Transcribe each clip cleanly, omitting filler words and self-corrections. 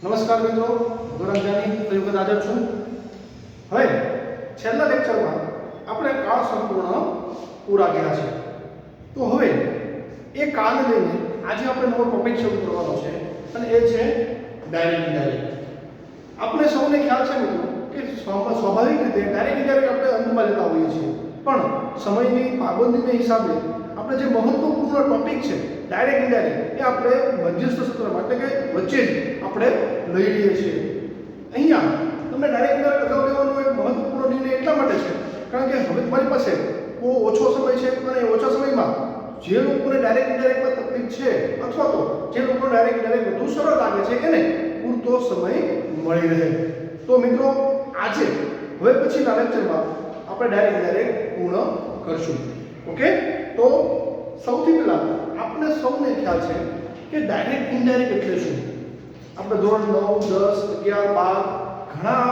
નમસ્કાર મિત્રો, ગોરંજાની ફરી વખત હાજર છું. હવે છેલ્લા લેક્ચરમાં આપણે કાળ સંપૂર્ણ પૂરા કર્યા છે. તો હવે એ કાળને લઈને આજે આપણે નવો ટોપિક શરૂ કરવાનો છે અને એ છે ડાયરેક્ટ ઇનડાયરેક્ટ. આપણે સૌને ખ્યાલ છે મિત્રો કે સ્વાભાવિક રીતે ડાયરેક્ટ ઇનડાયરેક્ટ આપણે અંતમાં લેતા હોઈએ છીએ, પણ સમયની પાબંદીને હિસાબે આપણે જે મહત્વપૂર્ણ ટોપિક છે ડાયરેક્ટ ઇનડાયરેક્ટ એ આપણે મધ્યસ્થ સત્રમાં એટલે કે વચ્ચે જ આપણે લઈ લઈએ છીએ. અહીંયા તમને ડાયરેક્ટ ઇનડાયરેક્ટ અગાઉ લેવાનો એક મહત્વપૂર્ણ નિર્ણય એટલા માટે છે કારણ કે હવે તમારી પાસે બહુ ઓછો સમય છે અને ઓછા સમયમાં જે લોકોને ડાયરેક્ટ ઇનડાયરેક્ટમાં તકલીફ છે અથવા તો જે લોકોને ડાયરેક્ટ ઇનડાયરેક્ટ વધુ સરળ લાગે છે એને પૂરતો સમય મળી રહે. તો મિત્રો આજે હવે પછીના લેક્ચરમાં આપણે ડાયરેક્ટ ઇનડાયરેક્ટ પૂર્ણ કરશું. ઓકે, તો સૌથી પહેલા આપણે સૌને ખ્યાલ છે કે ડાયરેક્ટ ઇનડાયરેક્ટ એટલે શું. આપણે ધોરણ 9, 10, 11, 12 ઘણા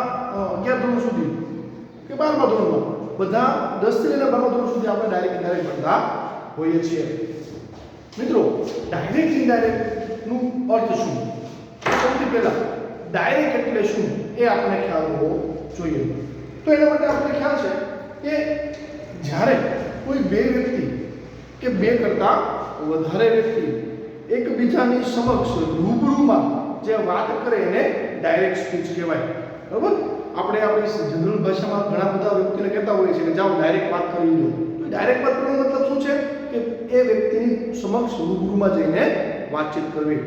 11 ધોરણ સુધી કે 12મા ધોરણમાં બધા 10 થી લઈને 12મા ધોરણ સુધી આપણે ડાયરેક્ટ ઇનડાયરેક્ટ ભણતા હોઈએ છીએ. મિત્રો ડાયરેક્ટ ઇનડાયરેક્ટ નું અર્થ શું? સૌથી પહેલા ડાયરેક્ટ એટલે શું એ આપણે ખ્યાલ હોવો જોઈએ. તો એના માટે આપણે ખ્યાલ છે કે જ્યારે કોઈ બે વ્યક્તિ કે બે કરતા વધારે વ્યક્તિ એકબીજાની સમક્ષ રૂબરૂમાં જે વાત કરે એને ડાયરેક્ટ સ્પીચ કહેવાય. બરાબર, આપણે આપણી જનરલ ભાષામાં ઘણા બધા વ્યક્તિને કહેતા હોઈએ છીએ કે જાઓ ડાયરેક્ટ વાત કરી લો. તો ડાયરેક્ટ વાત કરવાનો મતલબ શું છે કે એ વ્યક્તિની સમક્ષ રૂબરૂમાં જઈને વાતચીત કરવી.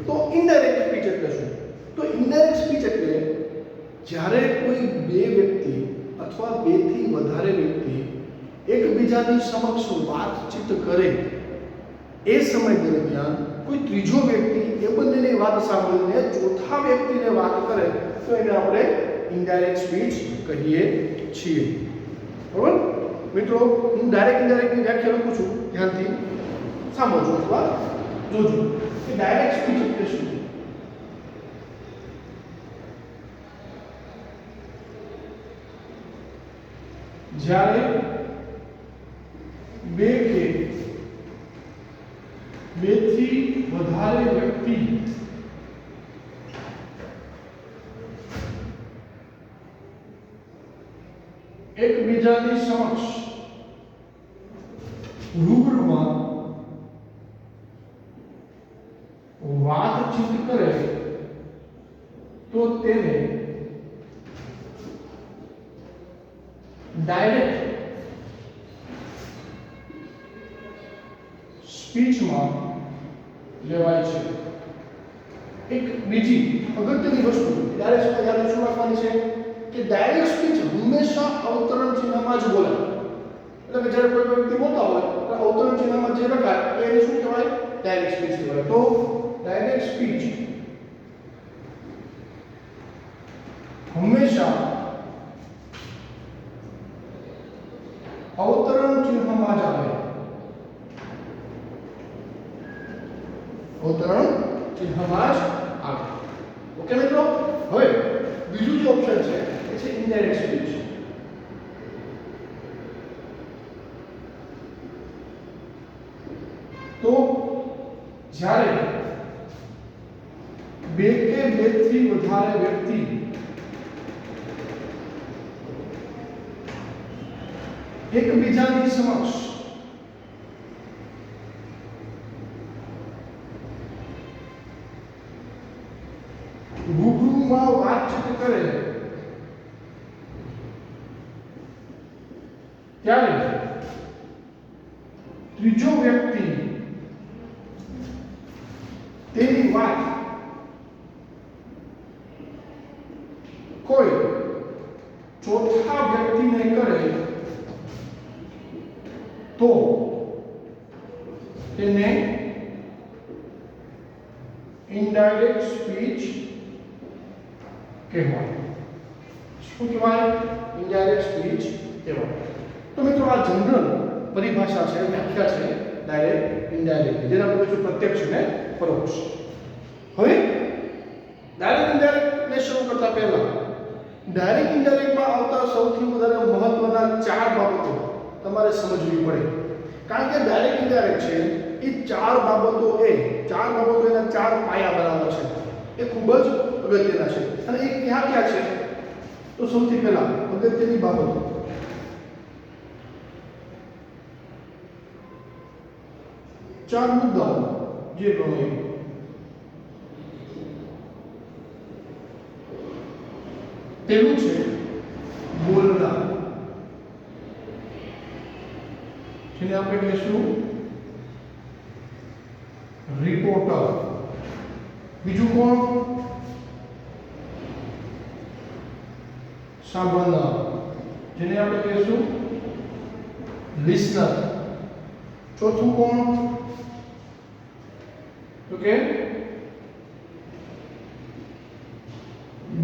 તો ઇનડાયરેક્ટ સ્પીચ એટલે શું? તો ઇનડાયરેક્ટ સ્પીચ એટલે જ્યારે કોઈ બે વ્યક્તિ અથવા બે થી વધારે વ્યક્તિ એકબીજાની સમક્ષ વાતચીત કરે એ સમય દરમિયાન કોઈ ત્રીજો વ્યક્તિ એ બંનેની વાત સાંભળીને ચોથા વ્યક્તિને વાત કરે તો એને આપણે ઇનડાયરેક્ટ સ્પીચ કહીએ છીએ. બરાબર મિત્રો, હું ડાયરેક્ટ ઇનડાયરેક્ટની વ્યાખ્યા લખું છું, ધ્યાનથી સાંભળજો અથવા જોજો કે ડાયરેક્ટ સ્પીચ એટલે શું. જ્યારે બે કે બે થી વધારે વ્યક્તિ એકબીજાની સમક્ષ રૂબરૂમાં વાતચીત કરે તો તેને ડાયરેક્ટ સ્પીચમાં લેવાય છે. એક બીજી અગત્યની વસ્તુ ડાયરેક્ટ યાદ રાખવાની છે કે ડાયરેક્ટ સ્પીચ હંમેશા અવતરણ ચિહ્નમાં જ બોલાય. એટલે કે જ્યારે કોઈ વ્યક્તિ બોલતા હોય તો અવતરણ ચિહ્નમાં જે લખાય એને શું કહેવાય? ડાયરેક્ટ સ્પીચ કહેવાય. તો ડાયરેક્ટ સ્પીચ હંમેશા અવતરણ ચિહ્નમાં જ આવે. અવતરણ ચિહ્નમાં જ આવે. ઓકે મિત્રો, હવે બીજું જે ઓપ્શન છે એ છે ઇનડાયરેક્ટ સ્પીચ. તો જ્યારે બે કે બે થી વધારે વ્યક્તિ એકબીજાની સમક્ષ રૂબરૂમાં વાતચીત કરે ત્યારે ત્રીજો વ્યક્તિ તેની વાત કોઈ ચોથા વ્યક્તિને કરે તો તેને ઇનડાયરેક્ટ સ્પીચ કહેવાય. શું કહેવાય? ઇનડાયરેક્ટ સ્પીચ કહેવાય. તો મિત્રો આ જનરલ પરિભાષા છે, વ્યાખ્યા છે ડાયરેક્ટ ઇનડાયરેક્ટ, જેને આપણે કહીશું પ્રત્યક્ષ અને પરોક્ષ. હવે ડાયરેક્ટ ઇનડાયરેક્ટને શરૂ કરતા પહેલા ડાયરેક્ટ ઇનડાયરેક્ટમાં આવતા સૌથી વધારે મહત્વના 4 બાબતો તમારે સમજવી પડે. કારણ કે ડાયરેક્ટ ઇનડાયરેક્ટ છે એ 4 બાબતો એના 4 પાયા બરાબર છે. એ ખૂબ જ અગત્યના છે અને એ ક્યાં ક્યાં છે તો સૌથી પહેલા અગત્યની બાબતો ચાર મુદ્દાઓ જે ગણો પહેલું છે બોલનાર જેને આપણે કહીશું રિપોર્ટર બીજું કોણ સાંભળનાર જેને આપણે કહીશું લિસનર ચોથું કોણ તો કે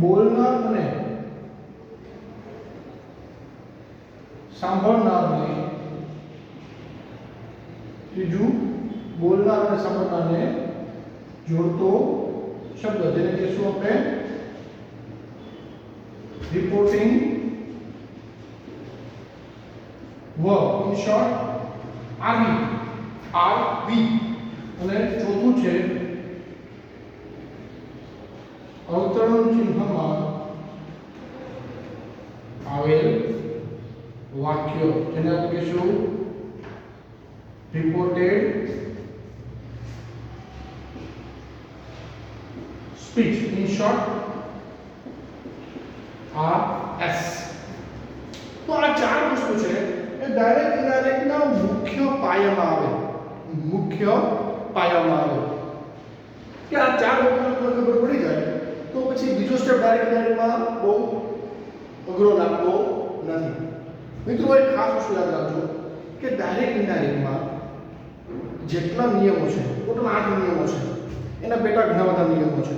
બોલનાર અને સાંભળનારને ત્રીજું બોલનાર અને સાંભળનારને જોડતો શબ્દ જેને કહીશું આપણે reporting verb in short RV અને ચોથું છે અવતરણ ચિહ્નમાં આવેલ વાક્યો જેને આપણે કહીશું reported speech in short RS તો આ ચાર વસ્તુ છે એ ડાયરેક્ટ ઇનડાયરેક્ટ ના મુખ્ય પાયામાં આવે કે આ ચાર વસ્તુને ખબર પડી જાય તો પછી બીજો સ્ટેપ ડાયરેક્ટ ઇનડાયરેક્ટમાં બહુ અઘરો લાગતો નથી મિત્રો એક ખાસ વસ્તુ યાદ રાખજો કે ડાયરેક્ટ ઇનડાયરેક્ટમાં જેટલા નિયમો છે ટોટલ 8 નિયમો છે એના પેટા ઘણા બધા નિયમો છે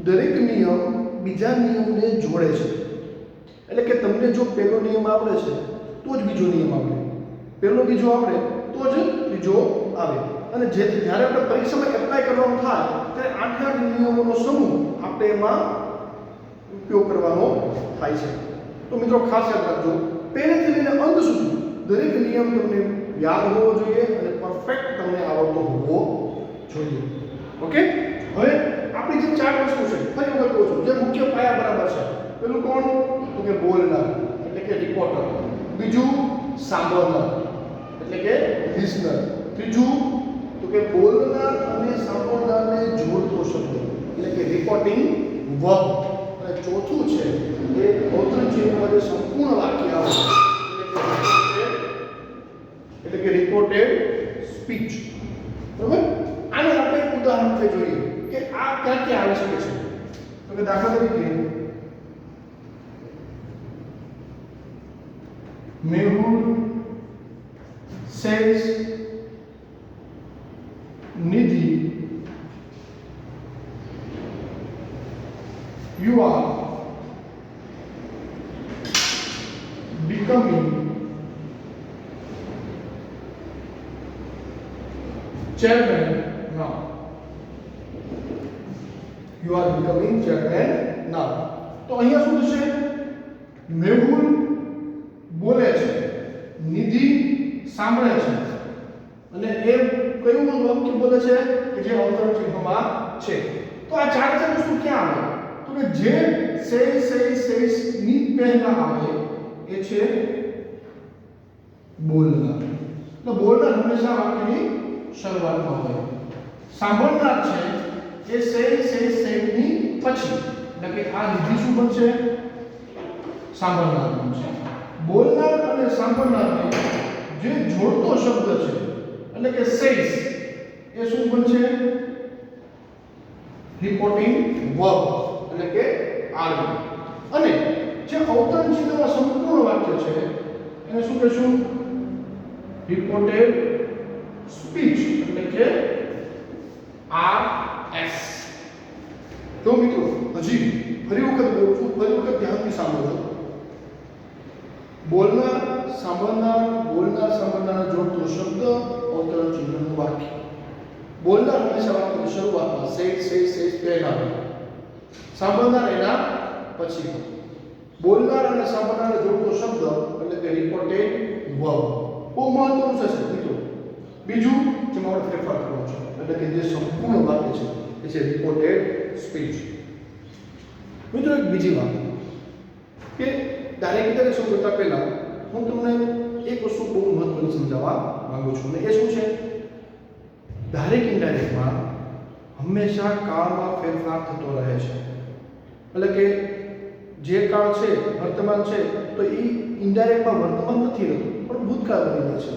દરેક નિયમ બીજા નિયમને જોડે છે એટલે કે તમને જો પહેલો નિયમ આવડે છે તો જ બીજો નિયમ આવડે પહેલો બીજો આવડે તો જ ત્રીજો આવે અને જ્યારે આપણે પરીક્ષામાં એપ્લાય કરવાનું થાય ત્યારે 8 નિયમોનો સમૂહ આપણે એમાં ઉપયોગ કરવાનો થાય છે તો મિત્રો ખાસ યાદ રાખજો પહેલેથી લઈને અંત સુધી દરેક નિયમ તમને યાદ હોવો જોઈએ અને પરફેક્ટ તમને આવડતો હોવો જોઈએ ઓકે હવે આપણી જે ચાર વસ્તુ છે ફરી વખત કહું છું જે મુખ્ય પાયા બરાબર છે પેલું કોણ તો કે બોલનાર એટલે કે રિપોર્ટર બીજું સાંભળનાર એટલે કે લિસનર ત્રીજું તો કે બોલનાર અને સાંભળનારને જોડતો શબ્દ એટલે કે રિપોર્ટિંગ વર્બ અને ચોથું છે એ અવતરણ ચિહ્નમાં જે સંપૂર્ણ વાક્ય આવે એટલે કે રિપોર્ટેડ સ્પીચ બરાબર આને આપણે એક ઉદાહરણથી જોઈએ કે આ ક્યાં ક્યાં આવી શકે છે તો કે દાખલા તરીકે Mehul says Nidhi you are becoming chairman now. You are becoming chairman now. તો અહીંયા શું થશે મેહુલ બોલે છે નિધિ સાંભળે છે અને એ કયું વાક્ય બોલે છે કે જે અવતરણ ચિહ્નમાં છે તો આ ચાર વસ્તુ ક્યાં આવે તો કે જે સેસ ની પહેલા આવે એ છે બોલનાર તો બોલનાર હંમેશા વાક્યની શરૂઆતમાં હોય સાંભળનાર છે એ સેસ ની પછી એટલે કે આ નિધિ શું બનશે સાંભળનાર બનશે બોલનાર અને સાંભળનારને જે જોડતો શબ્દ છે એટલે કે સેસ એ શું બનશે રિપોર્ટિંગ વર્બ એટલે કે આરવી અને જે અવતરણ ચિહ્નમાં સંપૂર્ણ વાક્ય છે એને શું કહેશું રિપોર્ટેડ સ્પીચ એટલે કે RS તો મિત્રો હજી ફરી વખત બોલું છું ફરી વખત ધ્યાનથી સાંભળજો બોલનાર સાંભળનાર જોડતો શબ્દ અવતરણ ચિહ્નનું વાક્ય બોલનાર હંમેશા વાક્યની શરૂઆતમાં સેસ પહેલા સાંભળનાર એના પછી બોલનાર અને સાંભળનાર જોડતો શબ્દ એટલે કે રિપોર્ટેડ વર્બ બહુ મહત્વનું છે મિત્રો બીજું જેમાં આપણે ફેરફાર કરવાનો છે એટલે કે જે સંપૂર્ણ વાક્ય છે એ છે રિપોર્ટેડ સ્પીચ મિત્રો એક બીજી વાત કે ડાયરેક્ટ ઇન્ડાયરેક્ટ શરૂ કરતા પહેલા હું તમને એક વસ્તુ બહુ મહત્વની સમજાવવા માંગુ છું અને એ શું છે ડાયરેક્ટ ઇન્ડાયરેક્ટમાં હંમેશા કાળમાં ફેરફાર થતો રહે છે એટલે કે જે કાળ છે વર્તમાન છે તો એ ઇન્ડાયરેક્ટમાં વર્તમાન નથી રહેતું પણ ભૂતકાળ બની જાય છે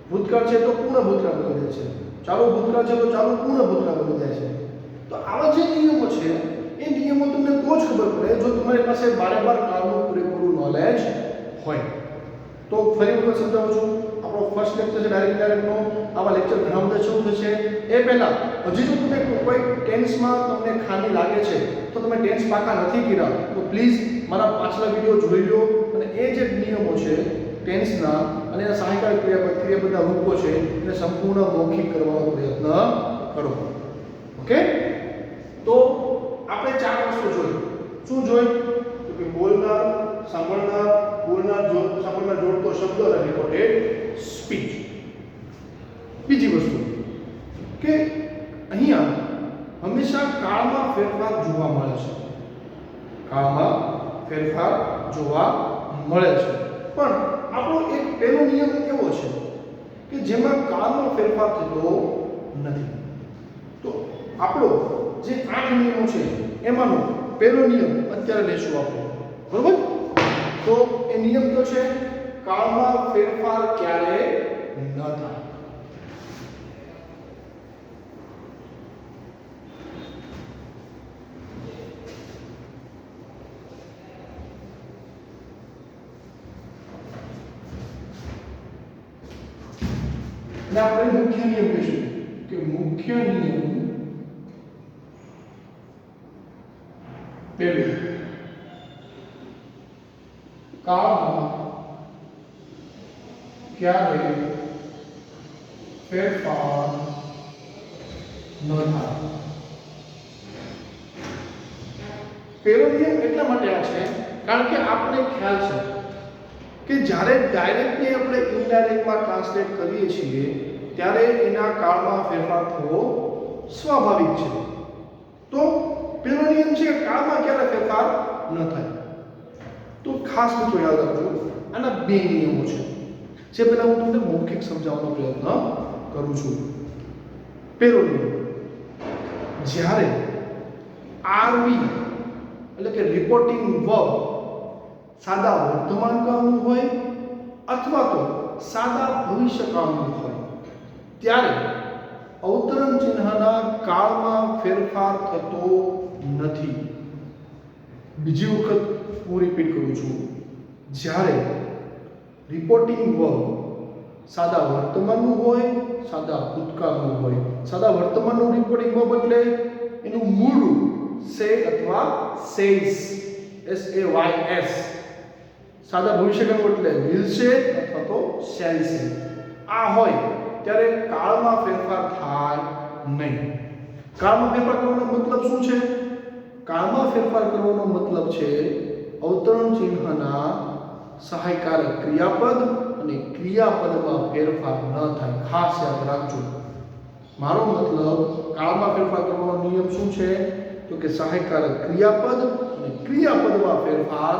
ભૂતકાળ છે તો પૂર્ણ ભૂતકાળ બની જાય છે ચાલુ ભૂતકાળ છે તો ચાલુ પૂર્ણ ભૂતકાળ બની જાય છે તો આવા જે નિયમો છે એ નિયમો તમને તો જ ખબર પડે જો તમારી પાસે બારે-બાર કાળનું પૂરેપૂરું નોલેજ હોય તો ફરી વખત સમજાવું છું આપણો ફર્સ્ટ લેક્ચર છે ડાયરેક્ટ ઇન્ડાયરેક્ટનો આવા લેક્ચર ઘણા બધા શરૂ થશે એ પહેલાં હજી જો તમે કોઈ ટેન્સમાં તમને ખામી લાગે છે તો તમે ટેન્સ પાકા નથી કર્યા તો પ્લીઝ મારા પાછલા વિડીયો જોઈ લો અને એ જે નિયમો છે ટેન્સના અને એના સહાયકારી ક્રિયાપદના રૂપો છે એને સંપૂર્ણ મૌખિક કરવાનો પ્રયત્ન કરો ઓકે તો આપણે ચાર વસ્તુ જોઈ શું જોઈ તો કે બોલનાર સાંભળનાર સાંભળનાર જોડતો શબ્દ અને રેકોર્ડેડ સ્પીચ બીજી વસ્તુ કે અહીંયા હંમેશા કાળમાં ફેરફાર જોવા મળે છે કાળમાં ફેરફાર જોવા મળે છે પણ આપણો એક પહેલો નિયમ એવો છે કે જેમાં કાળનો ફેરફાર થતો નથી તો આપણો જે 8 નિયમો છે એમાંનો પહેલો નિયમ અત્યારે લેશું આપણે બરોબર તો એ નિયમ કયો છે કાળમાં ફેરફાર ક્યારે ન થાય ને આપણે મુખ્ય નિયમ કહીશું કે મુખ્ય નિયમ પહેલું કાળમાં ક્યારે ફેરફાર ન થાય પહેલો નિયમ એટલા માટે આ છે કારણ કે આપણે ખ્યાલ છે કે જ્યારે ડાયરેક્ટલી આપણે ઇનડાયરેક્ટમાં ટ્રાન્સલેટ કરીએ છીએ ત્યારે એના કાળમાં ફેરફાર થવો સ્વાભાવિક છે તો પહેલો નિયમ છે કે કાળમાં ક્યારે ફેરફાર ન થાય તો ખાસ મિત્રો યાદ રાખજો આના બે નિયમો છે જે પહેલા હું તમને મૌખિક સમજાવવાનો પ્રયત્ન કરું છું પહેલો નિયમ જ્યારે આરવી એટલે કે રિપોર્ટિંગ વર્બ સાદા વર્તમાન કાળનું હોય અથવા તો સાદા ભવિષ્યકાળનું હોય ત્યારે અવતરણ ચિહ્નના કાળમાં ફેરફાર થતો નથી બીજી વખત હું રિપીટ કરું છું જ્યારે રિપોર્ટિંગ વર્બ સાદા વર્તમાનનું હોય સાદા ભૂતકાળનું હોય સાદા વર્તમાનનું રિપોર્ટિંગ વર્બ એટલે એનું મૂળ રૂપ સે અથવા સેઝ SAYS સાદા ભવિષ્યકાળનું એટલે વિલ સે અથવા તો શેલ સે આ હોય ત્યારે કાળમાં ફેરફાર થાય નહીં કાળમાં ફેરફાર કરવાનો મતલબ શું છે કાળમાં ફેરફાર કરવાનો મતલબ છે અવતરણ ચિહ્નના સહાયકારક ક્રિયાપદ અને ક્રિયાપદમાં ફેરફાર ન થાય ખાસ યાદ રાખજો મારો મતલબ કાળમાં ફેરફાર કરવાનો નિયમ શું છે તો કે સહાયકારક ક્રિયાપદ અને ક્રિયાપદમાં ફેરફાર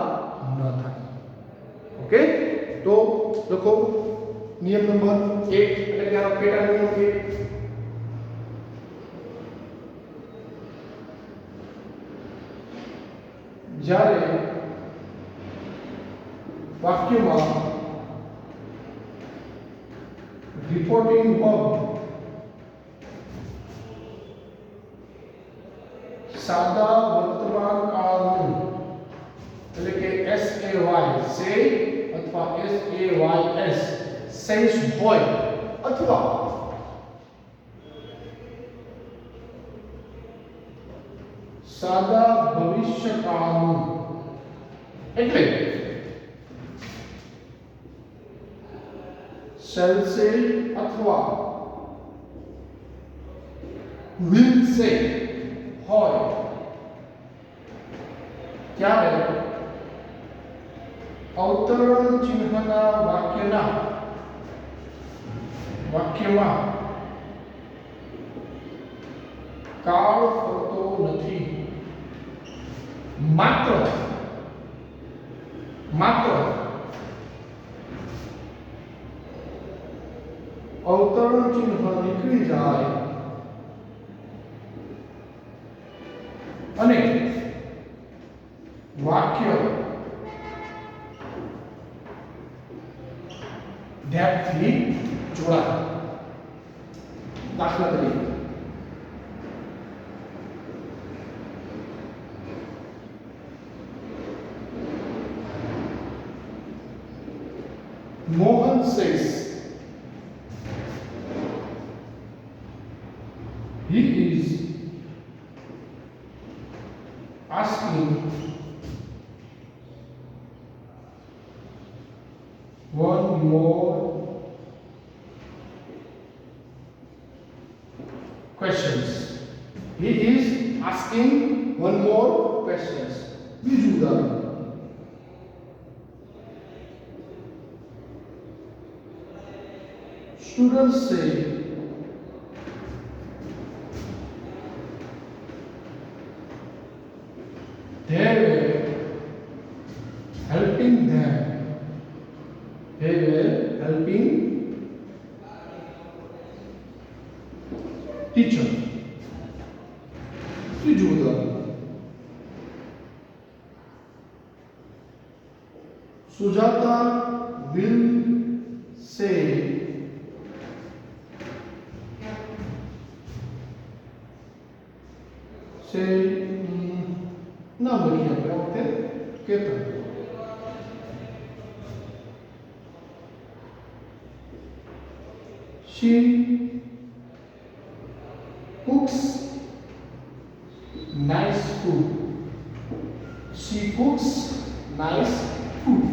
ન થાય ઓકે તો લખો નિયમ નંબર 1 એટલે કે આ પેટા નિયમ 1 જ્યારે વાક્યમાં રિપોર્ટિંગ વર્બ સાદા વર્તમાન કાળનું એટલે કે SAY સે અથવા SAYS સેન્સ હોય અથવા સાદા ભવિષ્યકાળનું એટલે શેલ સે અથવા વિલ સે હોય ત્યારે અવતરણ ચિહ્નના વાક્યમાં કાળ ફરતો નથી માત્ર અવતરણ ચિહ્ન નીકળી જાય અને વાક્ય ધ્યાનથી જોડાય. દાખલા તરીકે Mohan says he is asking one more questions. He is asking one more questions. બીજું ઉદાહરણ students say they were helping them. They were helping teacher. ત્રીજું ઉદાહરણ Sujata will say નામ લખીએ આપણે આ વખતે Ketan. She cooks nice food. She cooks nice food.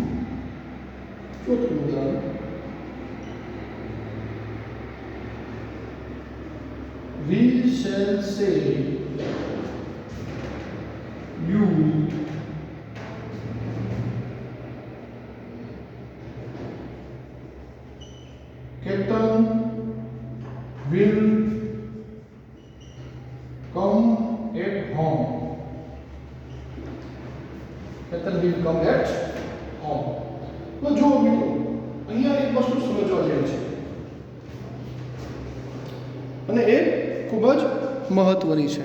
ચોથું ઉદાહરણ we shall say you Ketan will come at home. Ketan will come at home. તો જો મિત્રો અહીંયા એક વસ્તુ સમજવા જેવી છે અને એ ખૂબ જ મહત્વની છે.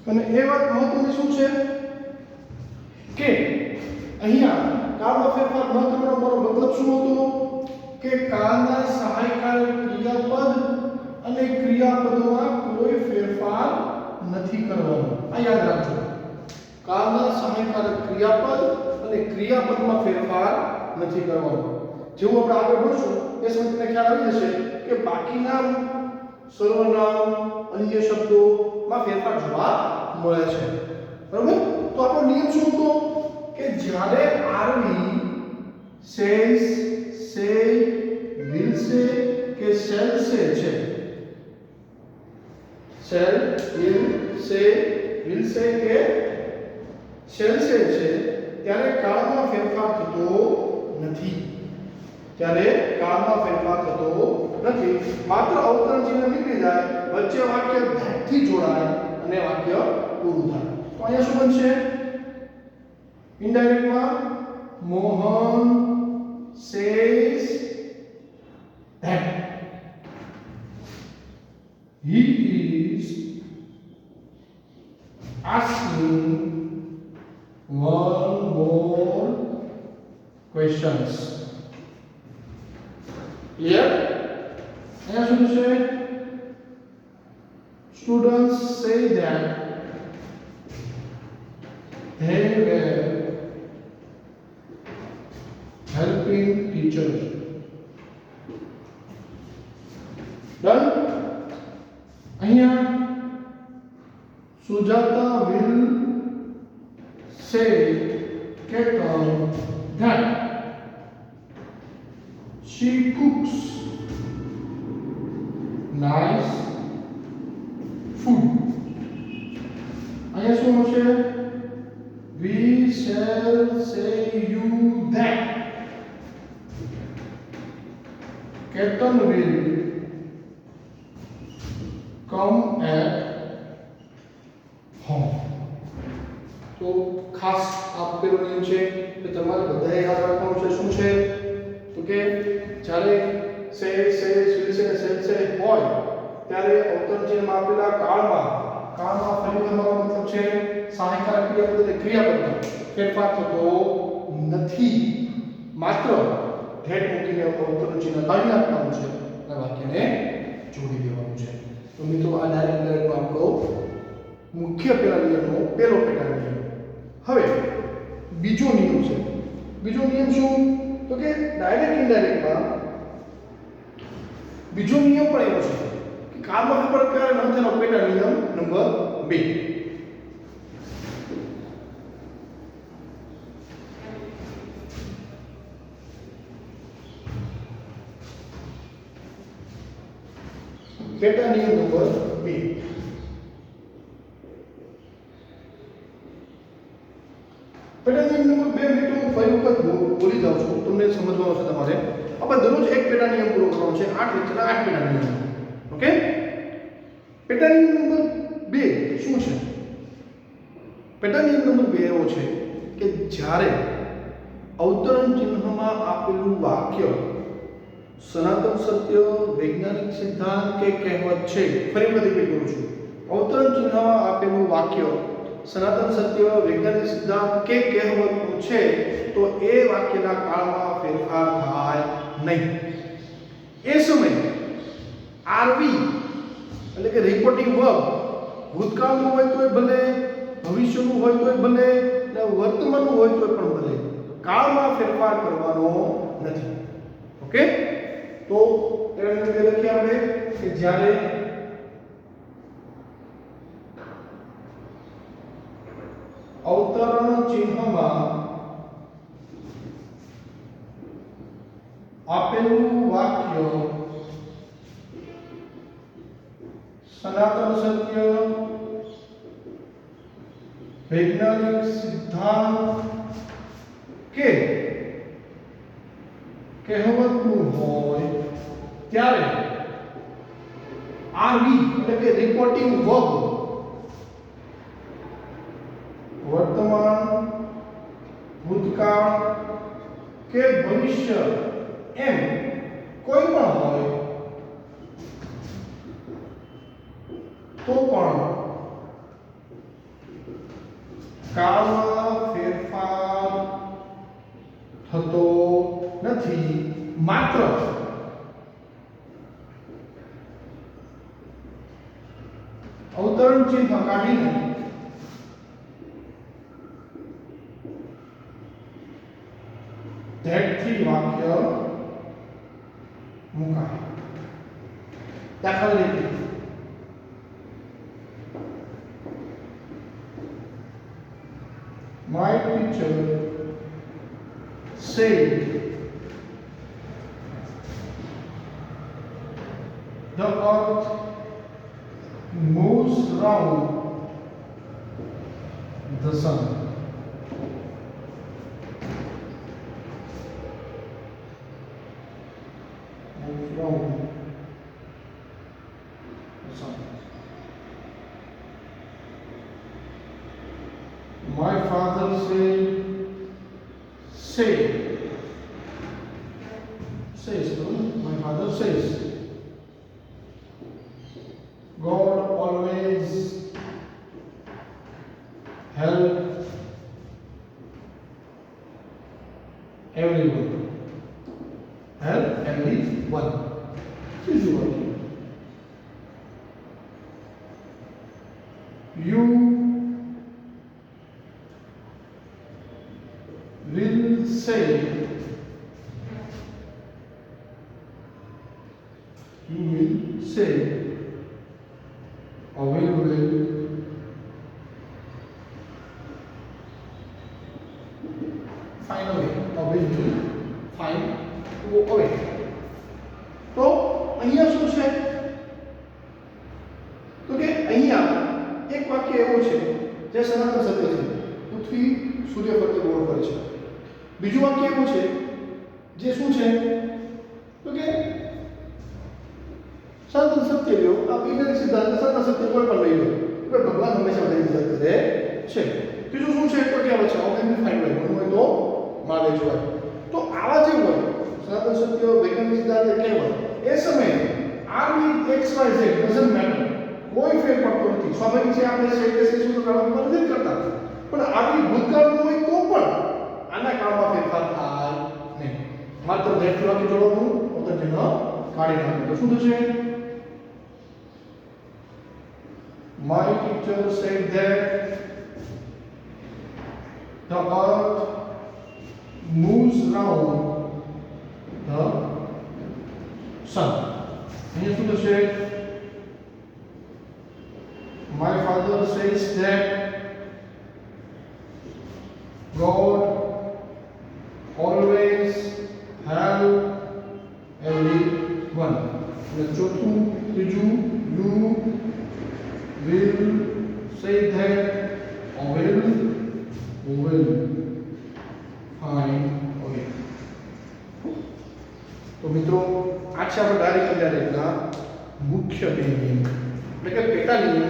અને એ વાત મહત્વની શું છે કે અહીંયા કાળમાં ફેરફાર ન કરવાનો મારો મતલબ શું હતો કે કાળના સહાયકારક ક્રિયાપદ અને ક્રિયાપદોમાં કોઈ ફેરફાર નથી કરવાનો. આ યાદ રાખજો. કાળના સહાયકારક ક્રિયાપદ અને ક્રિયાપદમાં ફેરફાર નથી કરવાનો. જેવું આપણે આગળ ભણશું એ સમય તમને ખ્યાલ આવી જશે કે બાકીના સર્વનામ અન્ય શબ્દોમાં ફેરફાર જોવા મળે છે. બરાબર? તો આપણો નિયમ શું હતો કે જ્યારે આરવી સેઝ સે વિલ સે કે શેલ સે છે શેલ વિલ સે કે શેલ સે છે ત્યારે કાળમાં ફેરફાર થતો નથી. માત્ર અવતરણ ચિહ્ન નીકળી જાય વચ્ચે વાક્ય ધ્યાનથી જોડાય અને વાક્ય પૂરું થાય. તો અહીંયા શું બનશે ઇનડાયરેક્ટમાં Mohan says that he is asking one more questions. Clear? અહીંયા શું છે students say that they were helping teachers. Done? અહીંયા Sujata will say that she cooks nice food. અહીંયા શું હશે we shall say you that Ketan will come at home. તો ખાસ આ પેલો નિયમ છે કે તમારે બધાએ યાદ રાખવાનું છે. શું છે તો કે જ્યારે સે હોય ત્યારે અવતરણ ચિહ્નમાં આપેલા કાળમાં ફરી કરવાનો મતલબ છે સહાયકારક ક્રિયાપદમાં ફેરફાર થતો નથી. માત્ર ધેટ મૂકીને અવતરણ ચિહ્ન કાઢી નાખવાનું છે અને વાક્યને જોડી દેવાનું છે. તો મિત્રો આ ડાયરેક્ટ ઇનડાયરેક્ટનો આપણો મુખ્ય પેલા નિયમનો પેલો પેટા નિયમ. હવે બીજો નિયમ છે. બીજો નિયમ શું તો કે ડાયરેક્ટ ઇનડાયરેક્ટમાં બીજો નિયમ પણ એવો છે કે કાળમાં ફેરફાર ક્યારે ન થવાનો પેટા નિયમ નંબર 2. પેટા નિયમ નંબર 2. પેટા નિયમ નંબર 2 મિત્રો ફરી વખત બોલી જાઉં છું, તમને સમજવાનું છે. તમારે આપણે દરરોજ એક પેટા નિયમ પૂરો કરવાનો છે. 8 લેક્ચર 8 પેટા નિયમ. ઓકે. પેટા નિયમ નંબર 2 શું છે? પેટા નિયમ નંબર 2 એવો છે કે જ્યારે અવતરણ ચિહ્નમાં આપેલું વાક્ય સનાતન સત્ય, વૈજ્ઞાનિક સિદ્ધાંત કે કહેવત છે. ફરી વખત રિપીટ કરું છું. અવતરણ ચિહ્નમાં આપેલું વાક્ય સનાતન સત્ય, વૈજ્ઞાનિક સિદ્ધાંત કે કહેવતનું છે તો એ વાક્યના કાળમાં ફેરફાર થાય નહીં. એ સમયે આરવી એટલે કે રિપોર્ટિંગ વર્બ ભૂતકાળનું હોય તોય ભલે, ભવિષ્યનું હોય તોય ભલે, અને વર્તમાનનું હોય તોય પણ ભલે, કાળમાં ફેરફાર કરવાનો નથી. ઓકે. તો એને લખીએ આપણે કે જ્યારે અવતરણ ચિહ્નમાં આપેલું વાક્ય સનાતન સત્ય, વૈજ્ઞાનિક સિદ્ધાંત કે કહેવતનું હોય ત્યારે આરવી એટલે કે રિપોર્ટિંગ વર્બ વર્તમાન, ભૂતકાળ કે ભવિષ્ય એમ કોઈ પણ હોય તો પણ કાળમાં ફેરફાર થતો નથી. માત્ર અવતરણ ચિહ્ન કાઢીને ધેટથી વાક્ય મુકાય. દાખલા તરીકે my teacher said the earth moves round the sun. Moves round the sun. My father says my father says God always help everyone. Easy working. You will say or will find a way or will find a way. તો અહીંયા શું છે તો કે અહીંયા એક વાક્ય એવું છે જે સનાતન સત્ય છે. પૃથ્વી સૂર્ય ફરતે ગોળ ફરે છે. બીજું વાક્ય એવું છે જે શું છે તો કે સનાતન સત્ય લ્યો, આ વૈજ્ઞાનિક સિદ્ધાંત સનાતન સત્ય કોઈ પણ લઈ લો કે ભગવાન હંમેશા બધાની મદદ કરે છે. ત્રીજું શું છે તો કહેવાય છે ઓબ્લિગેફાઈડ હોય, બનવું હોય તો માગે જ હોય. તો આવા જે હોય સનાતન સત્ય વૈજ્ઞાનિક સિદ્ધાંત કહેવાય એ સમયે RV X Y Z doesn't matter, કોઈ ફેર પડતો નથી. સ્વાભાવિક છે આપણે શેષ શું કાળમાં નથી કરતા, પણ આરવી ભૂતકાળનું હોય તો પણ આના કાળમાં ફેરફાર થાય નહીં. માત્ર જેટલું વાક્ય જોડવાનું અવતરજન કાઢી નાખવું. તો શું થશે? My teacher said that the earth moves round the sun. અહીંયા શું થશે? My father says that God always help everyone. અને ચોથું ત્રીજું you will say that or will fine. Okay. તો મિત્રો આ છે આપણે ડાયરેક્ટ ઇનડાયરેક્ટના મુખ્ય બે નિયમ, એટલે કે પેટા નિયમ.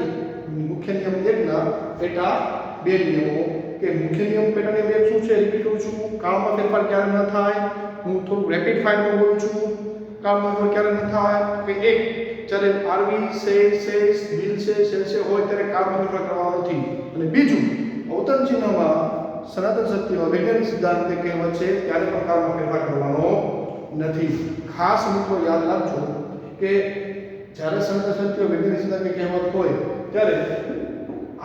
મુખ્ય નિયમ એકના પેટા બે નિયમો. કે મુખ્ય નિયમ પેટા નિયમ એક શું છે રિપીટ કરું છું, કાળમાં ફેરફાર ક્યારે ન થાય. હું થોડું રેપિડ ફાયરમાં બોલું છું. કાળમાં ફેરફાર ક્યારે ન થાય કે એક જ્યારે આરવી સેસ વિલ સેલ છે હોય ત્યારે કાળમાં ફેરફાર કરવાનો નથી. અને બીજું અવતરણ ચિહ્નમાં સનાતન સત્ય વૈજ્ઞાનિક સિદ્ધાંત કહેવત છે ત્યારે પણ કાળમાં ફેરફાર કરવાનો નથી. ખાસ મિત્રો યાદ રાખજો કે જ્યારે સનાતન સત્ય વૈજ્ઞાનિક સિદ્ધાંત કહેવત હોય ત્યારે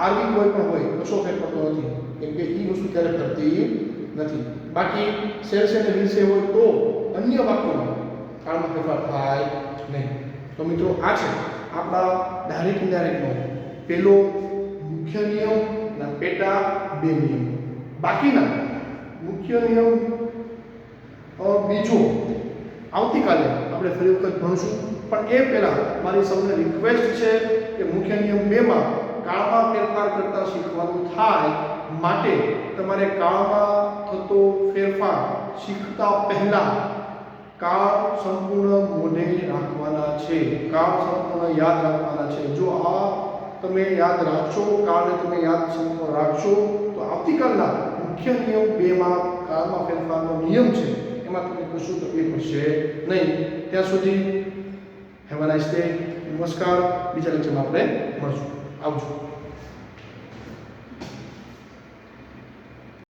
આરવી કોઈ પણ હોય કશો ફેર પડતો નથી, કેમ કે એ વસ્તુ ત્યારે ફરતી નથી. બાકી સેલ છે અને વિલ છે હોય તો અન્ય વાક્યોમાં કાળમાં ફેરફાર થાય નહીં. તો મિત્રો આ છે આપણા ડાયરેક્ટ ઇનડાયરેક્ટનો પહેલો મુખ્ય નિયમ અને પેટા બે નિયમ. બાકીના મુખ્ય નિયમ બીજો આવતીકાલે આપણે ફરી વખત ભણશું. પણ એ પહેલાં મારી સૌને રિક્વેસ્ટ છે કે મુખ્ય નિયમ 2 માં કાળમાં ફેરફાર કરતાં શીખવાનું થાય માટે તમારે કાળમાં થતો ફેરફાર શીખતા પહેલાં કાળ સંપૂર્ણ મોઢે રાખવાના છે, કાળ સંપૂર્ણ યાદ રાખવાના છે. જો આ તમે યાદ રાખશો, કાળને તમે યાદ સંપૂર્ણ રાખશો તો આવતીકાલના મુખ્ય નિયમ 2 માં કાળમાં ફેરફારનો નિયમ છે એમાં તમને કશું તકલીફ પડશે નહીં. ત્યાં સુધી હેવ અ નાઇસ ડે. નમસ્કાર. બીજા લેક્ચરમાં આપણે મળશું. આવજો.